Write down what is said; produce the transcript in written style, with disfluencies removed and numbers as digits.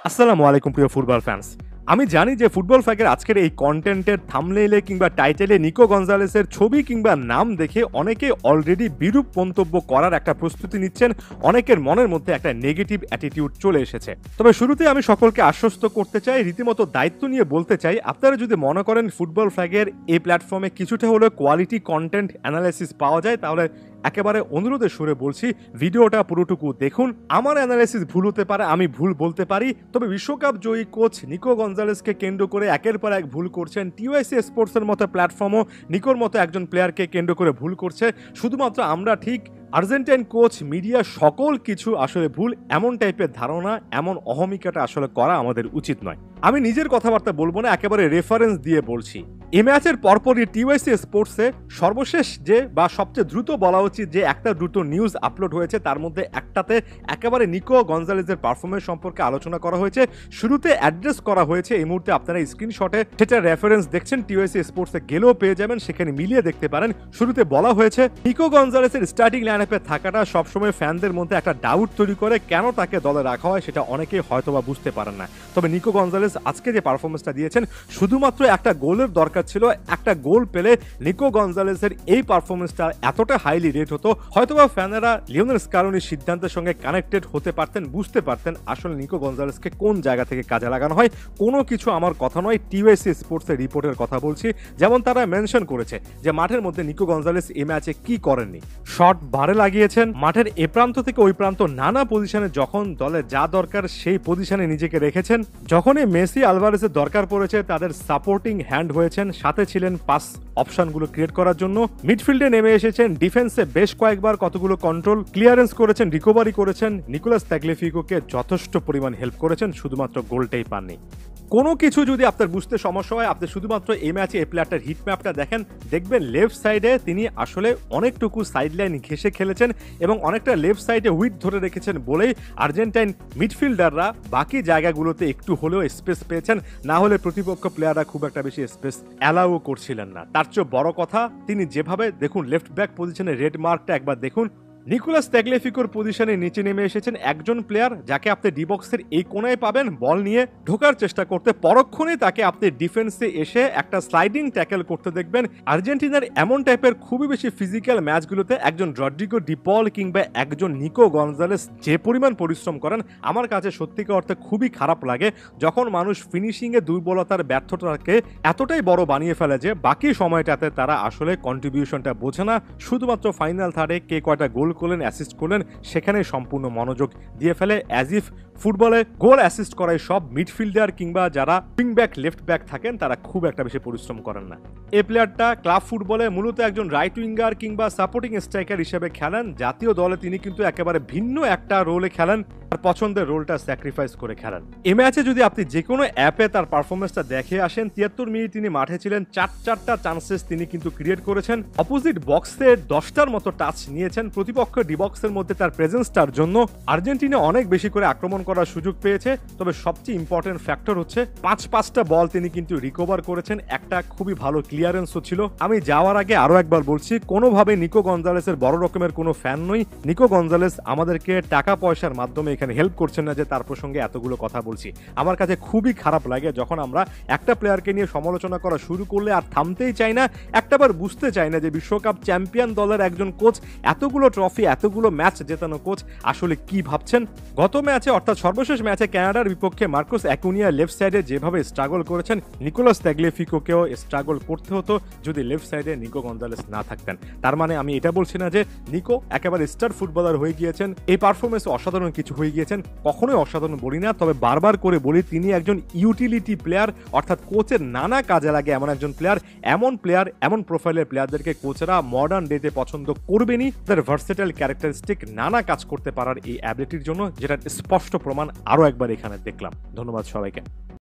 আসসালামু আলাইকুম প্রিয় ফুটবল ফ্যান্স। আমি জানি যে ফুটবল ফ্যাকের আজকের এই কন্টেন্টের থাম্বনেইলে কিংবা টাইটেলে নিকো গঞ্জালেসের ছবি কিংবা নাম দেখে অনেকে অলরেডি বিরূপ মন্তব্য করার একটা প্রস্তুতি নিচ্ছেন। অনেকের মনের মধ্যে একটা নেগেটিভ অ্যাটিটিউড চলে এসেছে। তবে শুরুতে আমি সকলকে আশ্বস্ত করতে চাই, রীতিমতো দায়িত্ব নিয়ে বলতে চাই, আপনারা যদি মনে করেন ফুটবল ফ্যাগের এই প্ল্যাটফর্মে কিছুটা হলেও কোয়ালিটি কন্টেন্ট অ্যানালাইসিস পাওয়া যায়, তাহলে একেবারে অনুরোধের সুরে বলছি ভিডিওটা পুরোটুকু দেখুন। আমার অ্যানালাইসিস ভুল হতে পারে, আমি ভুল বলতে পারি, তবে বিশ্বকাপ জয়ী কোচ নিকো গঞ্জালেসকে কেন্দ্র করে একের পর এক ভুল করছেন। টিওআইসি স্পোর্টসের মতো প্ল্যাটফর্মও নিকোর মতো একজন প্লেয়ারকে কেন্দ্র করে ভুল করছে। শুধুমাত্র আমরা ঠিক, আর্জেন্টাইন কোচ, মিডিয়া সকল কিছু আসলে ভুল, এমন টাইপের ধারণা, এমন অহমিকাটা আসলে করা আমাদের উচিত নয়। আমি নিজের কথাবার্তা বলবো না, একেবারে রেফারেন্স দিয়ে বলছি। এই ম্যাচের পরপরই টিওআইসি স্পোর্টসে সর্বশেষ যে বা সবচেয়ে দ্রুত বলা উচিত যে একটা দুটো নিউজ আপলোড হয়েছে, তার মধ্যে একটাতে একেবারে নিকো গঞ্জালেসের পারফরমেন্স সম্পর্কে আলোচনা করা হয়েছে। শুরুতে অ্যাড্রেস করা হয়েছে, এই মুহূর্তে আপনারা স্ক্রিনশটে সেটা রেফারেন্স দেখছেন, টিওআইসি স্পোর্টসে গেলেও পেয়ে যাবেন, সেখানে মিলিয়ে দেখতে পারেন। শুরুতে বলা হয়েছে নিকো গঞ্জালেসের স্টার্টিং লাইনআপে থাকাটা সবসময় ফ্যানদের মধ্যে একটা ডাউট তৈরি করে, কেন তাকে দলে রাখা হয় সেটা অনেকেই হয়তোবা বুঝতে পারেন না। তবে নিকো গঞ্জালেস আজকে যে পারফরমেন্সটা দিয়েছেন, শুধুমাত্র একটা গোলের দরকার ছিল। একটা গোল পেলে নিকো গঞ্জালেসের এই পারফরমেন্সটা এতটা হাইলি রেট হতো, হয়তোবা ফ্যানেরা লিওনেল স্কালোনির সিদ্ধান্তের সঙ্গে কানেক্টেড হতে পারতেন, বুঝতে পারতেন আসলে নিকো গঞ্জালেসকে কোন জায়গা থেকে কাজে লাগানো হয়। কোনো কিছু আমার কথা নয়, টিওআইসি স্পোর্টসের রিপোর্টের কথা বলছি। যেমন তারা মেনশন করেছে যে মাঠের মধ্যে নিকো গঞ্জালেস এই ম্যাচে কি করেননি, শট বারে লাগিয়েছেন, মাঠের এ প্রান্ত থেকে ওই প্রান্ত নানা পজিশনে যখন দলে যা দরকার সেই পজিশনে নিজেকে রেখেছেন। যখনই মেসি আলভারেজের দরকার পড়েছে তাদের সাপোর্টিং হ্যান্ড হয়েছেন, সাথে ছিলেন পাস অপশনগুলো ক্রিয়েট করার জন্য। মিডফিল্ডে নেমে এসেছেন, ডিফেন্সে বেশ কয়েকবার কতগুলো কন্ট্রোল ক্লিয়ারেন্স করেছেন, রিকভারি করেছেন। নিকোলাস তাগলিয়াফিকোকে যথেষ্ট পরিমাণ হেল্প করেছেন, শুধুমাত্র গোলটাই পাননি। কোনো কিছু যদি আপনার বুঝতে সমস্যা হয়, আপনি শুধুমাত্র এই ম্যাচে এই প্লেয়ারটার হিট ম্যাপটা দেখেন, দেখবেন লেফট সাইডে তিনি আসলে অনেকটুকু সাইড লাইন ঘেঁষে খেলেছেন এবং অনেকটা লেফট সাইডে উইথ ধরে রেখেছেন বলেই আর্জেন্টাইন মিডফিল্ডাররা বাকি জায়গাগুলোতে একটু হলেও স্পেস পেয়েছেন, না হলে প্রতিপক্ষ প্লেয়াররা খুব একটা বেশি স্পেস অ্যালাউ করছিলেন না। তার চেয়ে বড় কথা, তিনি যেভাবে দেখুন লেফট ব্যাক পজিশনে রেড মার্কটা একবার দেখুন, নিকোলাস তাগলিয়াফিকোর পজিশনে নিচে নেমে এসেছেন একজন প্লেয়ার যাকে আপনি ডি বক্সের এই কোনায় পাবেন বল নিয়ে ঢোকার চেষ্টা করতে, পরক্ষণে তাকে আপনি ডিফেন্সে এসে একটা স্লাইডিং ট্যাকেল করতে দেখবেন। আর্জেন্টিনার এমন টাইপের খুবই বেশি ফিজিক্যাল ম্যাচগুলোতে একজন রড্রিগো ডি পল কিংবা একজন নিকো গঞ্জালেস যে পরিমাণ পরিশ্রম করেন, আমার কাছে সত্যিকার অর্থে খুবই খারাপ লাগে যখন মানুষ ফিনিশিংয়ে দুর্বলতার ব্যর্থতাকে এতটাই বড় বানিয়ে ফেলে যে বাকি সময়টাতে তারা আসলে কন্ট্রিবিউশনটা বোঝে না। শুধুমাত্র ফাইনাল থার্ডে কে কয়টা গোল করলেন, অ্যাসিস্ট করলেন, সেখানে সম্পূর্ণ মনোযোগ দিয়ে ফেলে, অ্যাজ ইফ ফুটবলে গোল অ্যাসিস্ট করায় সব মিডফিল্ডার কিংবা যারা উইং ব্যাক লেফট ব্যাক থাকেন তারা খুব একটা বেশি পরিশ্রম করেন না। এই প্লেয়ারটা ক্লাব ফুটবলে মূলত একজন রাইট উইঙ্গার কিংবা সাপোর্টিং স্ট্রাইকার হিসেবে খেলেন। জাতীয় দলে তিনি কিন্তু একেবারে ভিন্ন একটা রোলে খেলেন, তার পছন্দের রোলটা স্যাক্রিফাইস করে খেলেন। এই ম্যাচে যদি আপনি যে কোনো অ্যাপে তার পারফরমেন্সটা দেখে আসেন, 73 মিনিট তিনি মাঠে ছিলেন, চারটা চান্সেস তিনি কিন্তু ক্রিয়েট করেছেন, অপোজিট বক্সে 10টার মতো টাচ নিয়েছেন। প্রতিপক্ষ ডি বক্সের মধ্যে তার প্রেজেন্সটার জন্য আর্জেন্টিনা অনেক বেশি করে আক্রমণ করার সুযোগ পেয়েছে। তবে সবচেয়ে ইম্পর্টেন্ট ফ্যাক্টর হচ্ছে পাঁচটা বল তিনি কিন্তু রিকভার করেছেন, একটা খুবই ভালো ক্লিয়ারেন্সও ছিল। আমি যাওয়ার আগে আরো একবার বলছি, কোনোভাবে নিকো গঞ্জালেসের বড় রকমের কোনো ফ্যান নই। নিকো গঞ্জালেস আমাদেরকে টাকা পয়সার মাধ্যমে এখানে হেল্প করছেন না যে তার প্রসঙ্গে এতগুলো কথা বলছি। আমার কাছে খুবই খারাপ লাগে যখন আমরা একটা প্লেয়ারকে নিয়ে সমালোচনা করা শুরু করলে আর থামতেই চাই না, একটাবার বুঝতে চাই না যে বিশ্বকাপ চ্যাম্পিয়ন দলের একজন কোচ, এতগুলো ট্রফি, এতগুলো ম্যাচ জেতানো কোচ আসলে কি ভাবছেন। গত ম্যাচে অর্থাৎ সর্বশেষ ম্যাচে কানাডার বিপক্ষে মার্কোস অ্যাকুনিয়া লেফট সাইডে যেভাবে স্ট্রাগল করেছেন, নিকোলাস তাগলিয়াফিকোকেও স্ট্রাগল করতে হতো যদি লেফট সাইডে নিকো গঞ্জালেস না থাকতেন। তার মানে আমি এটা বলছি না যে নিকো একেবারে স্টার ফুটবলার হয়ে গিয়েছেন, এই পারফরমেন্সে অসাধারণ কিছু হয়ে গিয়েছেন, কখনোই অসাধারণ বলি না, তবে বারবার করে বলি তিনি একজন ইউটিলিটি প্লেয়ার, অর্থাৎ কোচের নানা কাজে লাগে এমন একজন প্লেয়ার। এমন প্লেয়ার, এমন প্রোফাইলের প্লেয়ারদেরকে কোচেরা মডার্ন ডেতে পছন্দ করবেনই, তাদের ভার্সেটাইল ক্যারেক্টারিস্টিক নানা কাজ করতে পারার এই অ্যাবিলিটির জন্য, যেটা স্পষ্ট প্রমাণ আরো একবার এখানে দেখলাম। ধন্যবাদ সবাইকে।